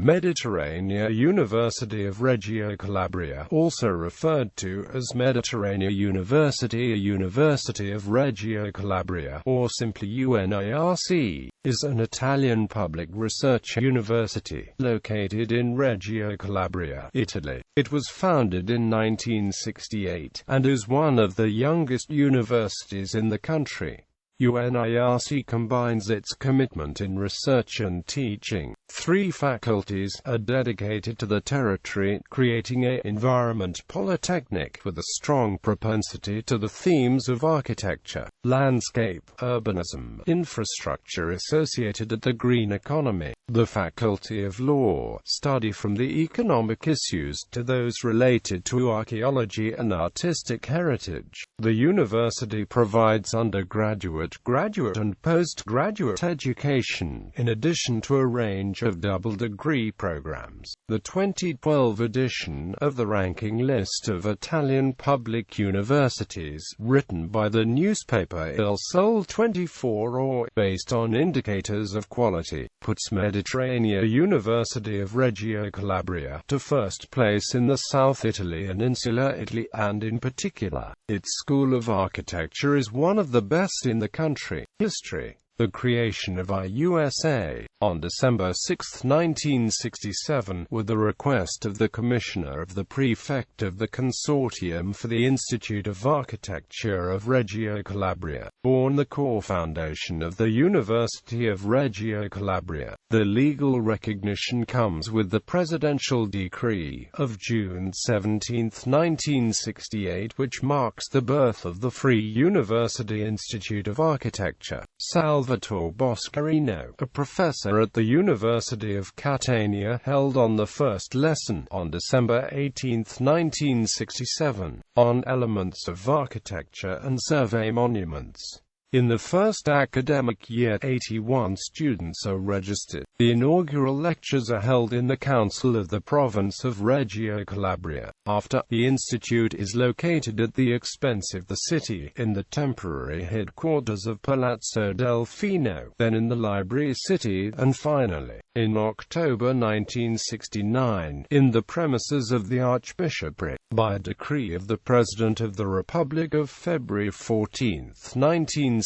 Mediterranea University of Reggio Calabria, also referred to as Mediterranea University or University of Reggio Calabria, or simply UNIRC, is an Italian public research university located in Reggio Calabria, Italy. It was founded in 1968, and is one of the youngest universities in the country. UNIRC combines its commitment in research and teaching. 3 faculties are dedicated to the territory, creating an environment Polytechnic with a strong propensity to the themes of architecture, landscape, urbanism, infrastructure associated at the green economy. The Faculty of Law study from the economic issues to those related to archeology and artistic heritage. The university provides undergraduate, graduate and postgraduate education, in addition to a range of double-degree programs. The 2012 edition of the ranking list of Italian public universities, written by the newspaper Il Sole 24 or based on indicators of quality, puts Mediterranea University of Reggio Calabria to first place in the South Italy and Insular Italy, and in particular, its School of Architecture is one of the best in the country. History. The creation of IUSA, on December 6, 1967, with the request of the Commissioner of the Prefect of the Consortium for the Institute of Architecture of Reggio Calabria, born the core foundation of the University of Reggio Calabria. The legal recognition comes with the Presidential Decree of June 17, 1968, which marks the birth of the Free University Institute of Architecture. Salvatore Boscarino, a professor at the University of Catania, held on the first lesson, on December 18, 1967, on elements of architecture and survey monuments. In the first academic year, 81 students are registered. The inaugural lectures are held in the Council of the Province of Reggio Calabria. After, the institute is located at the expense of the city, in the temporary headquarters of Palazzo Delfino, then in the Library City, and finally, in October 1969, in the premises of the Archbishopric, by a decree of the President of the Republic of February 14, 1970,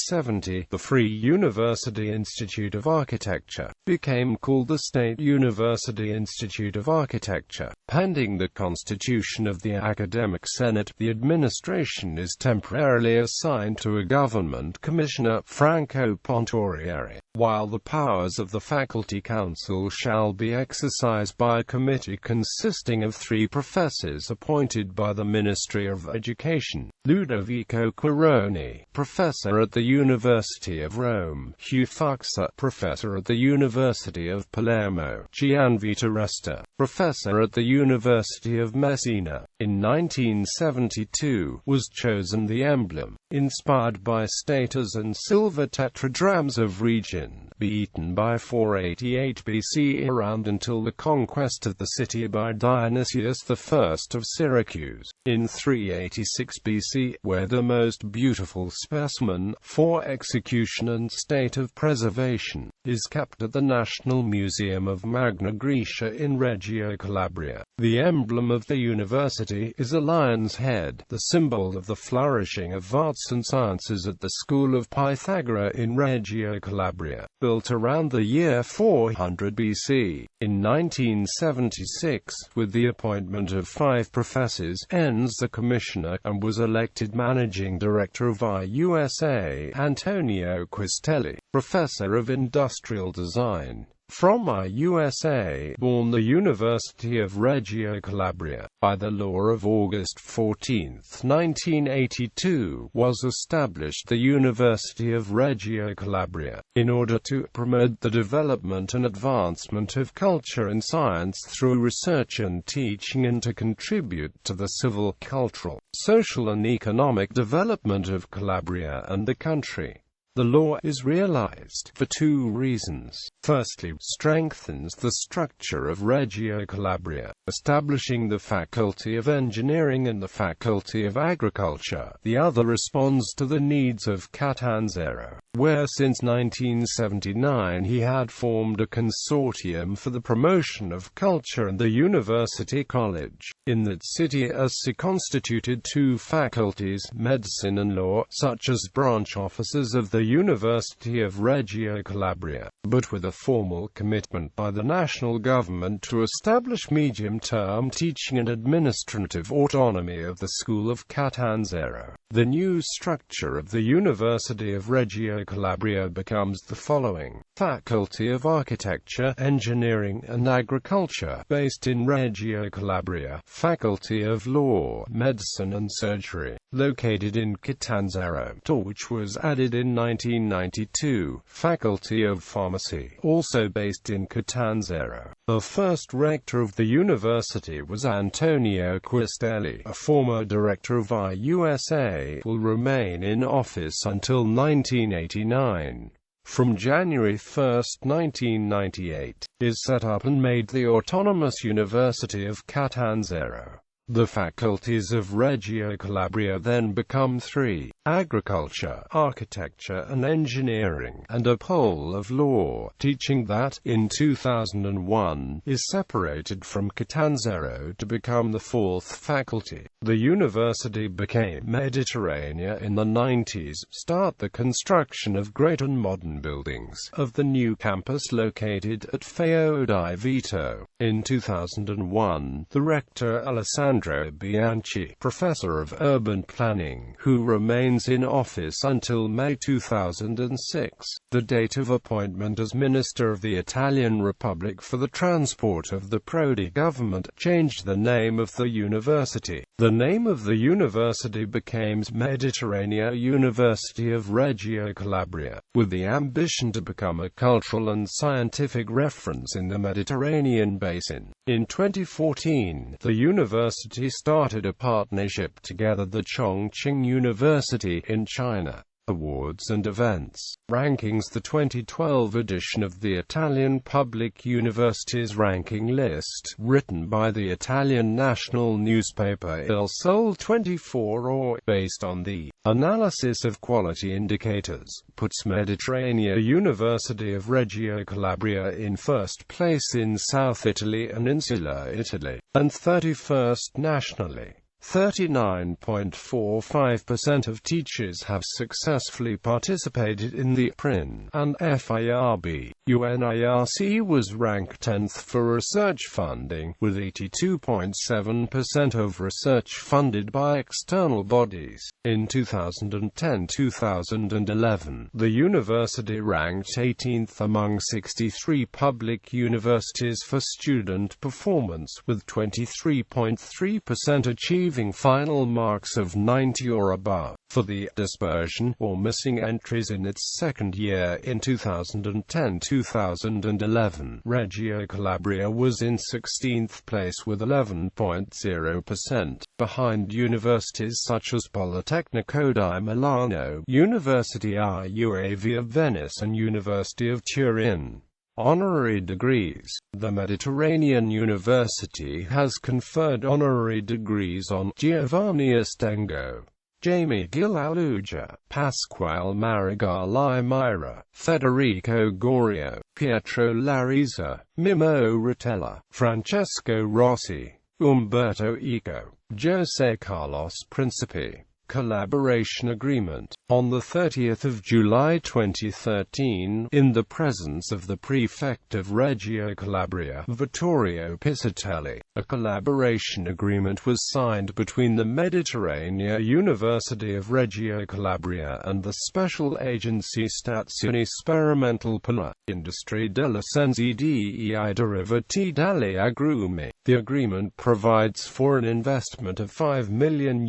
the Free University Institute of Architecture became called the State University Institute of Architecture. Pending the constitution of the Academic Senate, the administration is temporarily assigned to a government commissioner, Franco Pontorieri, while the powers of the Faculty Council shall be exercised by a committee consisting of 3 professors appointed by the Ministry of Education: Ludovico Quironi, professor at the University of Rome; Hugh Fuchsa, professor at the University of Palermo; Gianvita Resta, professor at the University of Messina. In 1972, was chosen the emblem, inspired by status and silver tetradrachms of region, beaten by 488 BC around until the conquest of the city by Dionysius I of Syracuse, in 386 BC, where the most beautiful specimen, for execution and state of preservation, is kept at the National Museum of Magna Graecia in Reggio Calabria. The emblem of the university is a lion's head, the symbol of the flourishing of arts and sciences at the School of Pythagoras in Reggio Calabria, built around the year 400 BC. In 1976, with the appointment of 5 professors, ends the commissioner, and was elected managing director of IUSA, Antonio Quistelli, professor of industrial design. From IUSA, born the University of Reggio Calabria, by the law of August 14, 1982, was established the University of Reggio Calabria, in order to promote the development and advancement of culture and science through research and teaching, and to contribute to the civil, cultural, social and economic development of Calabria and the country. The law is realized for two reasons. Firstly, strengthens the structure of Reggio Calabria, establishing the Faculty of Engineering and the Faculty of Agriculture. The other responds to the needs of Catanzaro, where since 1979 he had formed a consortium for the promotion of culture, and the University College in that city as constituted two faculties, medicine and law, such as branch offices of the University of Reggio Calabria, but with a formal commitment by the national government to establish medium-term teaching and administrative autonomy of the School of Catanzaro. The new structure of the University of Reggio Calabria becomes the following: Faculty of Architecture, Engineering and Agriculture, based in Reggio Calabria; Faculty of Law, Medicine and Surgery, located in Catanzaro, to which was added in 1992; Faculty of Pharmacy, also based in Catanzaro. The first rector of the university was Antonio Quistelli, a former director of IUSA, will remain in office until 1989. From January 1, 1998, is set up and made the Autonomous University of Catanzaro. The faculties of Reggio Calabria then become three: agriculture, architecture and engineering, and a pole of law, teaching that, in 2001, is separated from Catanzaro to become the fourth faculty. The university became Mediterranea in the 90s. Start the construction of great and modern buildings of the new campus located at Faculties. In 2001, the rector Alessandro Bianchi, professor of urban planning, who remains in office until May 2006. The date of appointment as Minister of the Italian Republic for the Transport of the Prodi government changed the name of the university. The name of the university became Mediterranea University of Reggio Calabria, with the ambition to become a cultural and scientific reference in the Mediterranean basin. In 2014, the university started a partnership together the Chongqing University in China. Awards and events. Rankings. The 2012 edition of the Italian Public Universities Ranking List, written by the Italian national newspaper Il Sole 24 based on the analysis of quality indicators, puts Mediterranea University of Reggio Calabria in first place in South Italy and Insular Italy, and 31st nationally. 39.45% of teachers have successfully participated in the PRIN and FIRB. UNIRC was ranked 10th for research funding, with 82.7% of research funded by external bodies. In 2010-2011, the university ranked 18th among 63 public universities for student performance, with 23.3% achieving final marks of 90 or above. For the dispersion, or missing entries in its second year in 2010-2011, Reggio Calabria was in 16th place with 11.0%, behind universities such as Polytechnic di Milano, University IUAV of Venice and University of Turin. Honorary degrees. The Mediterranean University has conferred honorary degrees on Giovanni Estengo, Jamie Gillaluja, Pasquale Marigali Myra, Federico Gorio, Pietro Larisa, Mimo Rotella, Francesco Rossi, Umberto Eco, Jose Carlos Principi. Collaboration agreement. On 30 July 2013, in the presence of the Prefect of Reggio Calabria, Vittorio Piscitelli, a collaboration agreement was signed between the Mediterranea University of Reggio Calabria and the Special Agency Stazioni Sperimentali per l'Industria delle Scienze dei Derivati dagli Agrumi. The agreement provides for an investment of €5 million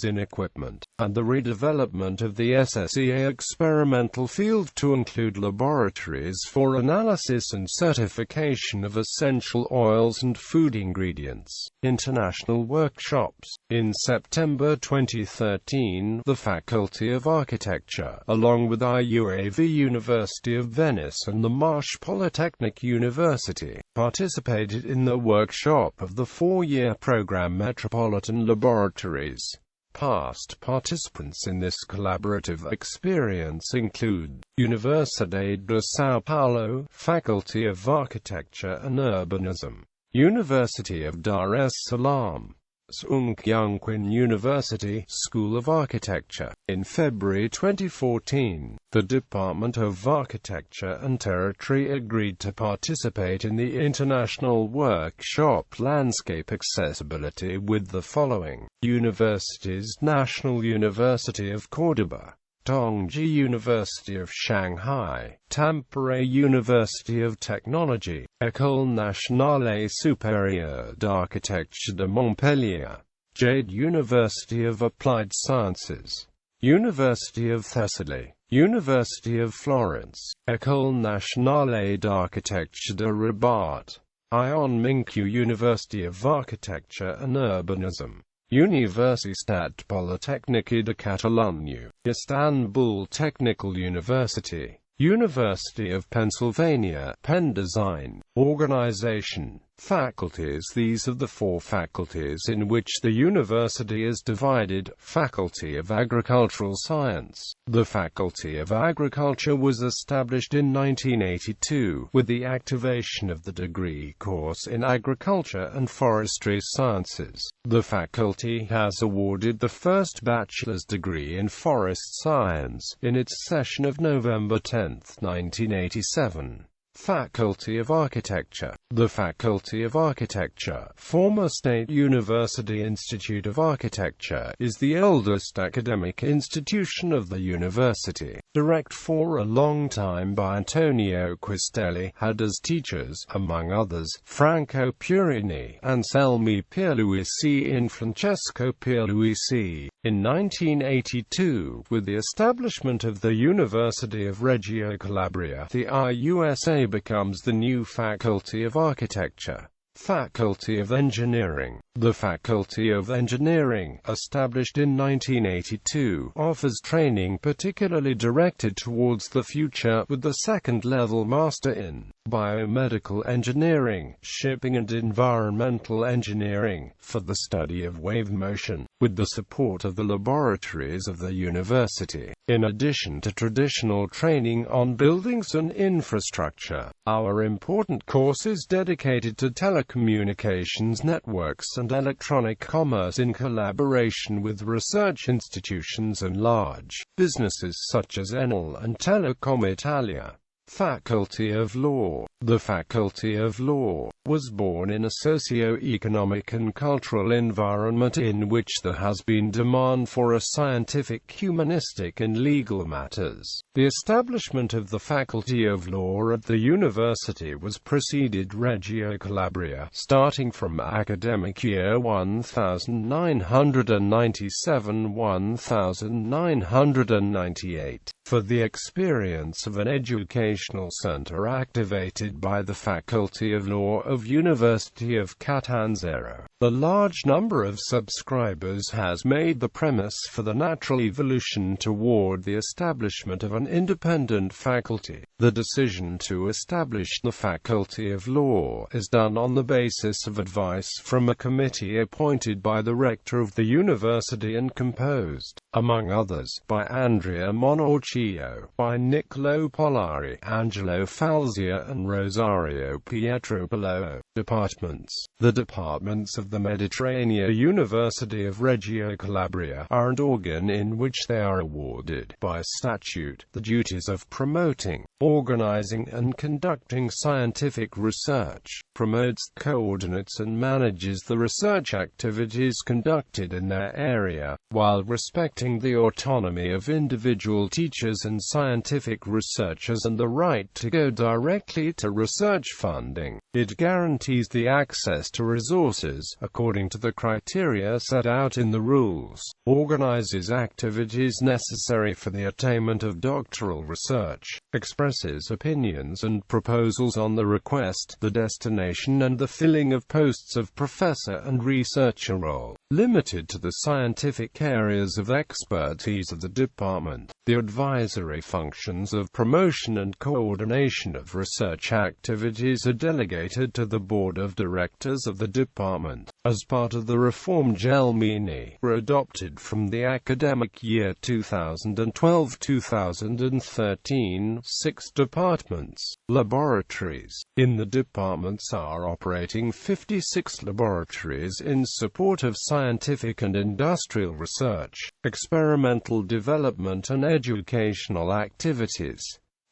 in equipment development, and the redevelopment of the SSEA experimental field to include laboratories for analysis and certification of essential oils and food ingredients. International workshops. In September 2013, the Faculty of Architecture, along with IUAV University of Venice and the Marsh Polytechnic University, participated in the workshop of the four-year program Metropolitan Laboratories. Past participants in this collaborative experience include Universidade de São Paulo, Faculty of Architecture and Urbanism, University of Dar es Salaam, Sungkyunkwan University, School of Architecture. In February 2014, the Department of Architecture and Territory agreed to participate in the international workshop Landscape Accessibility with the following universities: National University of Córdoba, Tongji University of Shanghai, Tampere University of Technology, École Nationale Supérieure d'Architecture de Montpellier, Jade University of Applied Sciences, University of Thessaly, University of Florence, École Nationale d'Architecture de Rabat, Ion Minkyu University of Architecture and Urbanism, Universitat Polytechnic de Catalunya, Istanbul Technical University, University of Pennsylvania, Penn Design. Organization. Faculties. These are the four faculties in which the university is divided. Faculty of Agricultural Science. The Faculty of Agriculture was established in 1982, with the activation of the degree course in Agriculture and Forestry Sciences. The faculty has awarded the first bachelor's degree in Forest Science, in its session of November 10, 1987. Faculty of Architecture. The Faculty of Architecture, former State University Institute of Architecture, is the oldest academic institution of the university. Direct for a long time by Antonio Quistelli, had as teachers, among others, Franco Purini, Anselmi Pierluisi and Francesco Pierluisi. In 1982, with the establishment of the University of Reggio Calabria, the IUSA becomes the new Faculty of Architecture. Faculty of Engineering. The Faculty of Engineering, established in 1982, offers training particularly directed towards the future, with the second-level Master in Biomedical Engineering, Shipping and Environmental Engineering, for the study of wave motion, with the support of the laboratories of the university. In addition to traditional training on buildings and infrastructure, our important courses dedicated to telecommunications networks and electronic commerce in collaboration with research institutions and large businesses such as Enel and Telecom Italia. Faculty of Law. The Faculty of Law was born in a socio-economic and cultural environment in which there has been demand for a scientific, humanistic and legal matters. The establishment of the Faculty of Law at the university was preceded Reggio Calabria, starting from academic year 1997-1998, for the experience of an educational center activated by the Faculty of Law of University of Catanzaro. The large number of subscribers has made the premise for the natural evolution toward the establishment of an independent faculty. The decision to establish the Faculty of Law is done on the basis of advice from a committee appointed by the rector of the university and composed, among others, by Andrea Monorchio, by Niccolo Polari, Angelo Falzia and Rosario Pietropolo. Departments. The departments of the Mediterranea University of Reggio Calabria are an organ in which they are awarded, by statute, the duties of promoting, organizing and conducting scientific research. promotes, coordinates and manages the research activities conducted in their area, while respecting the autonomy of individual teachers and scientific researchers and the right to go directly to research funding. It guarantees the access to resources, according to the criteria set out in the rules, organizes activities necessary for the attainment of doctoral research, expresses opinions and proposals on the request, the destination and the filling of posts of professor and researcher role, limited to the scientific areas of expertise of the department. The advisory functions of promotion and coordination of research activities are delegated to the Board of Directors of the department. As part of the reform Gelmini were adopted from the academic year 2012-2013, 6 departments, laboratories. In the departments are operating 56 laboratories in support of scientific and industrial research, experimental development and educational activities,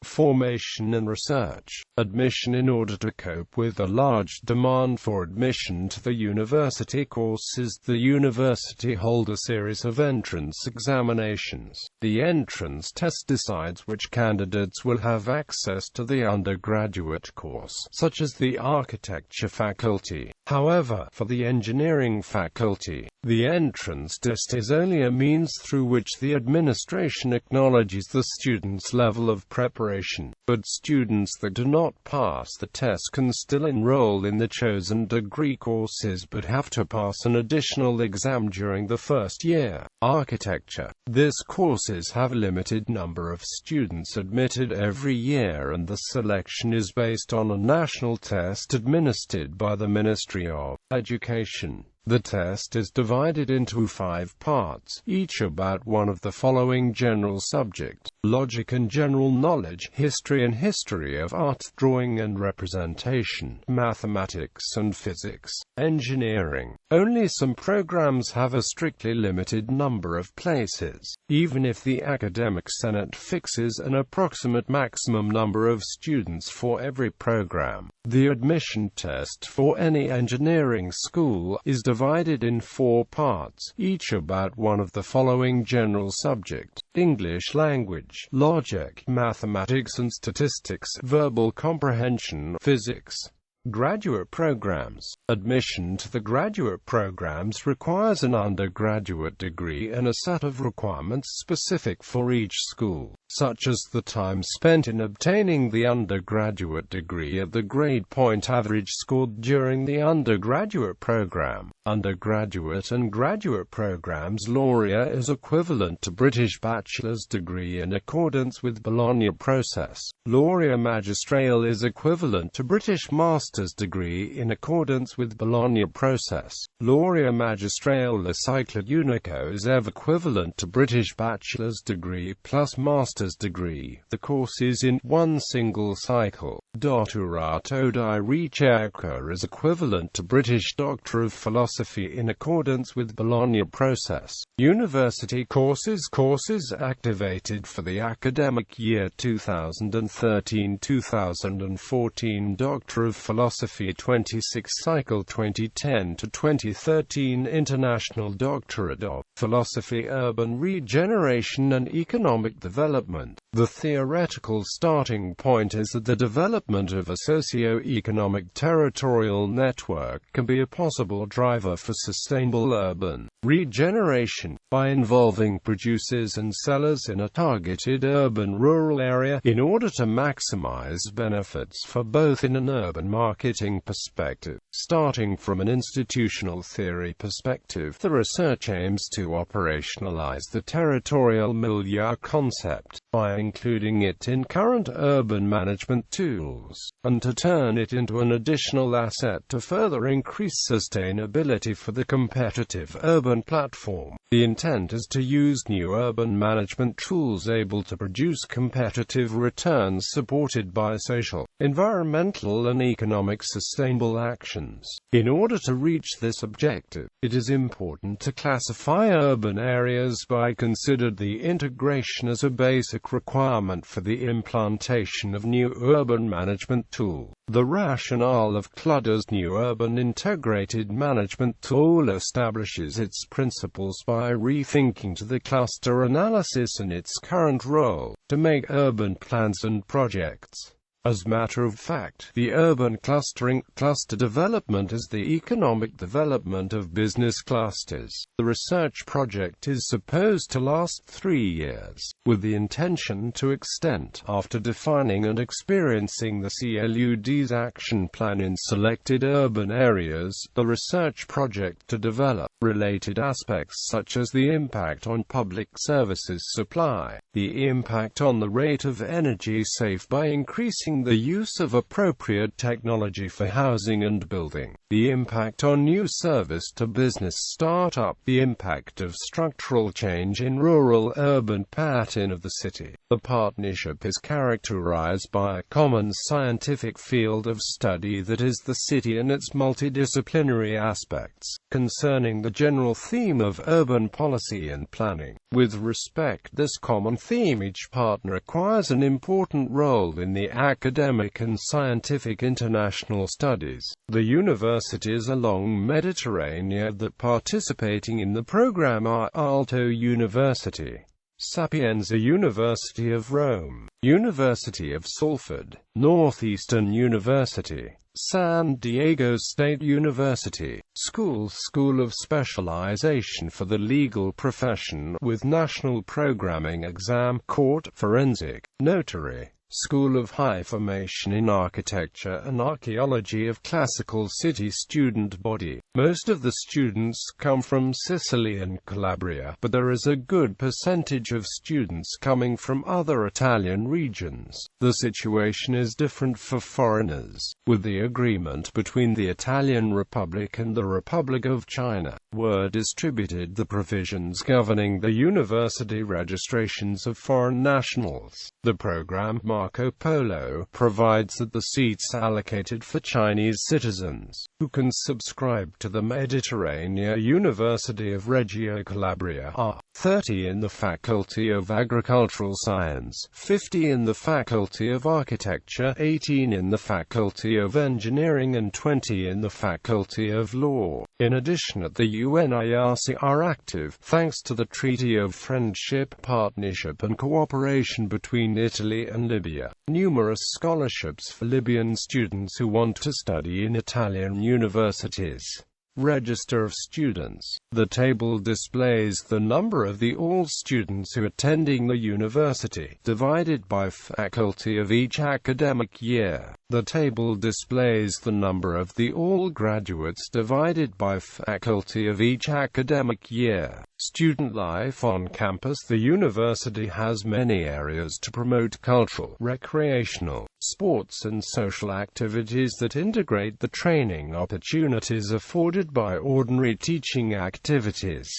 formation and research, admission. In order to cope with a large demand for admission to the university courses, the university holds a series of entrance examinations. The entrance test decides which candidates will have access to the undergraduate course, such as the architecture faculty. However, for the engineering faculty, the entrance test is only a means through which the administration acknowledges the student's level of preparation, but students that do not pass the test can still enroll in the chosen degree courses but have to pass an additional exam during the first year. Architecture. These courses have a limited number of students admitted every year and the selection is based on a national test administered by the Ministry of Education. The test is divided into 5 parts, each about one of the following general subjects: logic and general knowledge, history and history of art, drawing and representation, mathematics and physics, engineering. Only some programs have a strictly limited number of places, even if the Academic Senate fixes an approximate maximum number of students for every program. The admission test for any engineering school is divided in 4 parts, each about one of the following general subjects: English language, logic, mathematics and statistics, verbal comprehension, physics. Graduate programs. Admission to the graduate programs requires an undergraduate degree and a set of requirements specific for each school, such as the time spent in obtaining the undergraduate degree at the grade point average scored during the undergraduate program. Undergraduate and graduate programs laurea is equivalent to British bachelor's degree in accordance with Bologna process. Laurea magistrale is equivalent to British master's degree in accordance with Bologna process. Laurea magistrale cycled unico is equivalent to British bachelor's degree plus master's degree. The course is in one single cycle. Dottorato di ricerca is equivalent to British Doctor of Philosophy in accordance with Bologna process. University courses activated for the academic year 2013-2014. Doctor of Philosophy 26 cycle 2010-2013. International Doctorate of Philosophy, Urban Regeneration and Economic Development. The theoretical starting point is that the development of a socio-economic territorial network can be a possible driver for sustainable urban regeneration, by involving producers and sellers in a targeted urban-rural area, in order to maximize benefits for both in an urban marketing perspective. Starting from an institutional theory perspective, the research aims to operationalize the territorial milieu concept, by including it in current urban management tools, and to turn it into an additional asset to further increase sustainability for the competitive urban platform. The intent is to use new urban management tools able to produce competitive returns supported by social, environmental and economic sustainable actions. In order to reach this objective, it is important to classify urban areas by considered the integration as a basic requirement for the implantation of new urban management tool. The rationale of CLUDA's new urban integrated management tool establishes its principles by rethinking to the cluster analysis and its current role, to make urban plans and projects. As matter of fact, the urban cluster development is the economic development of business clusters. The research project is supposed to last 3 years, with the intention to extend, after defining and experiencing the CLUD's action plan in selected urban areas, the research project to develop related aspects such as the impact on public services supply, the impact on the rate of energy saved by increasing the use of appropriate technology for housing and building, the impact on new service-to-business startup, the impact of structural change in rural-urban pattern of the city. The partnership is characterized by a common scientific field of study that is the city and its multidisciplinary aspects, concerning the general theme of urban policy and planning. With respect to this common theme, each partner acquires an important role in the academic and scientific international studies. The universities along Mediterranea that participating in the program are Aalto University, Sapienza University of Rome, University of Salford, Northeastern University, San Diego State University, School of Specialization for the Legal Profession with National Programming Exam, Court, Forensic, Notary, School of High Formation in Architecture and Archeology of Classical City student body. Most of the students come from Sicily and Calabria, but there is a good percentage of students coming from other Italian regions. The situation is different for foreigners. With the agreement between the Italian Republic and the Republic of China, were distributed the provisions governing the university registrations of foreign nationals. The program Marco Polo provides that the seats allocated for Chinese citizens, who can subscribe to the Mediterranea University of Reggio Calabria, are 30 in the Faculty of Agricultural Science, 50 in the Faculty of Architecture, 18 in the Faculty of Engineering and 20 in the Faculty of Law. In addition, at the UNIRC are active, thanks to the Treaty of Friendship, Partnership and Cooperation between Italy and Libya, numerous scholarships for Libyan students who want to study in Italian universities. Register of students. The table displays the number of all students who attending the university, divided by faculty of each academic year. The table displays the number of all graduates divided by faculty of each academic year. Student life on campus. The university has many areas to promote cultural, recreational, sports and social activities that integrate the training opportunities afforded by ordinary teaching activities.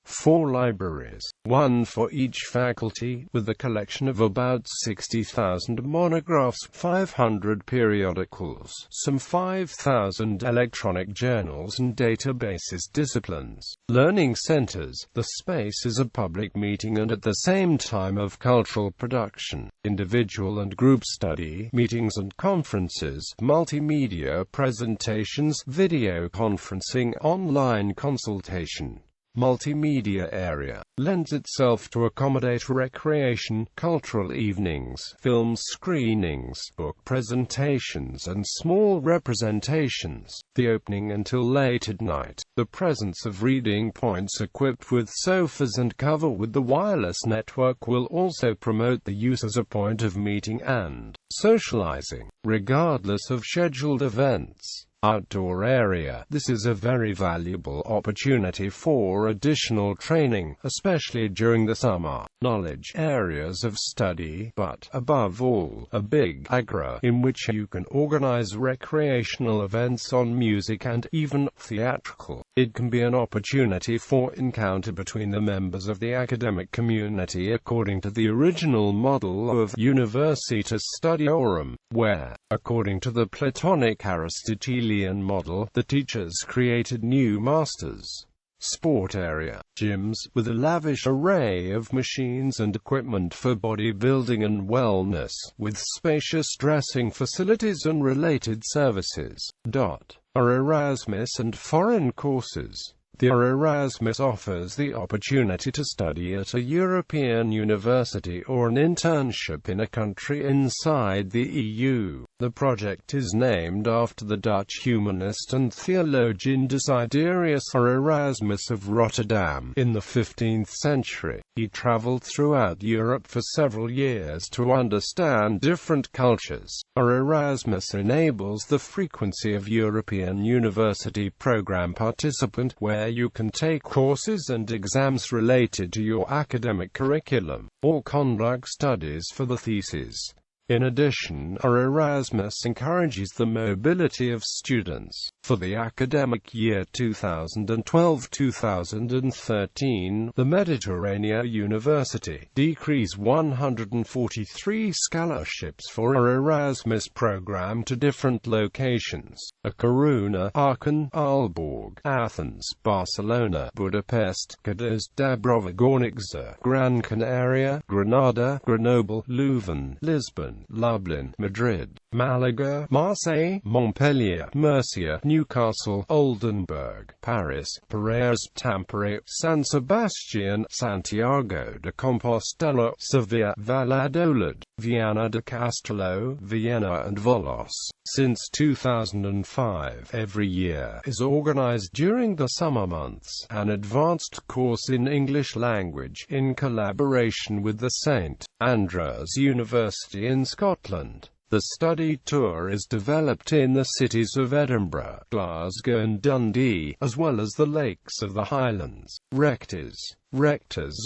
4 libraries, 1 for each faculty, with a collection of about 60,000 monographs, 500 periodicals, some 5,000 electronic journals and databases. Disciplines. Learning centers. The space is a public meeting and at the same time of cultural production, individual and group study, meetings and conferences, multimedia presentations, video conferencing, online consultation. Multimedia area lends itself to accommodate recreation, cultural evenings, film screenings, book presentations and small representations. The opening until late at night. The presence of reading points equipped with sofas and cover with the wireless network will also promote the use as a point of meeting and socializing, regardless of scheduled events. outdoor area. This is a very valuable opportunity for additional training, especially during the summer. Knowledge areas of study, but, above all, a big agora, in which you can organize recreational events on music and even theatrical. It can be an opportunity for encounter between the members of the academic community according to the original model of Universitas Studiorum, where, according to the Platonic Aristotelian model, the teachers created new masters. Sport area. Gyms, with a lavish array of machines and equipment for bodybuilding and wellness, with spacious dressing facilities and related services. Are Erasmus and foreign courses. The Erasmus offers the opportunity to study at a European university or an internship in a country inside the EU. The project is named after the Dutch humanist and theologian Desiderius Erasmus of Rotterdam. In the 15th century, he traveled throughout Europe for several years to understand different cultures. Erasmus enables the frequency of European university program participant, where you can take courses and exams related to your academic curriculum, or conduct studies for the thesis. In addition, Erasmus encourages the mobility of students. For the academic year 2012-2013, the Mediterranea University decrees 143 scholarships for Erasmus program to different locations: A Coruña, Aachen, Aalborg, Athens, Barcelona, Budapest, Cadiz, Dubrovnik, Gornica, Gran Canaria, Granada, Grenoble, Leuven, Lisbon, Lublin, Madrid, Malaga, Marseille, Montpellier, Murcia, Newcastle, Oldenburg, Paris, Piraeus, Tampere, San Sebastian, Santiago de Compostela, Sevilla, Valladolid, Viana do Castelo, Vienna and Volos. Since 2005, every year is organized during the summer months an advanced course in English language in collaboration with the St. Andrews University in Scotland. The study tour is developed in the cities of Edinburgh, Glasgow and Dundee, as well as the lakes of the Highlands. Rectors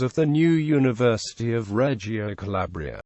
of the new University of Reggio Calabria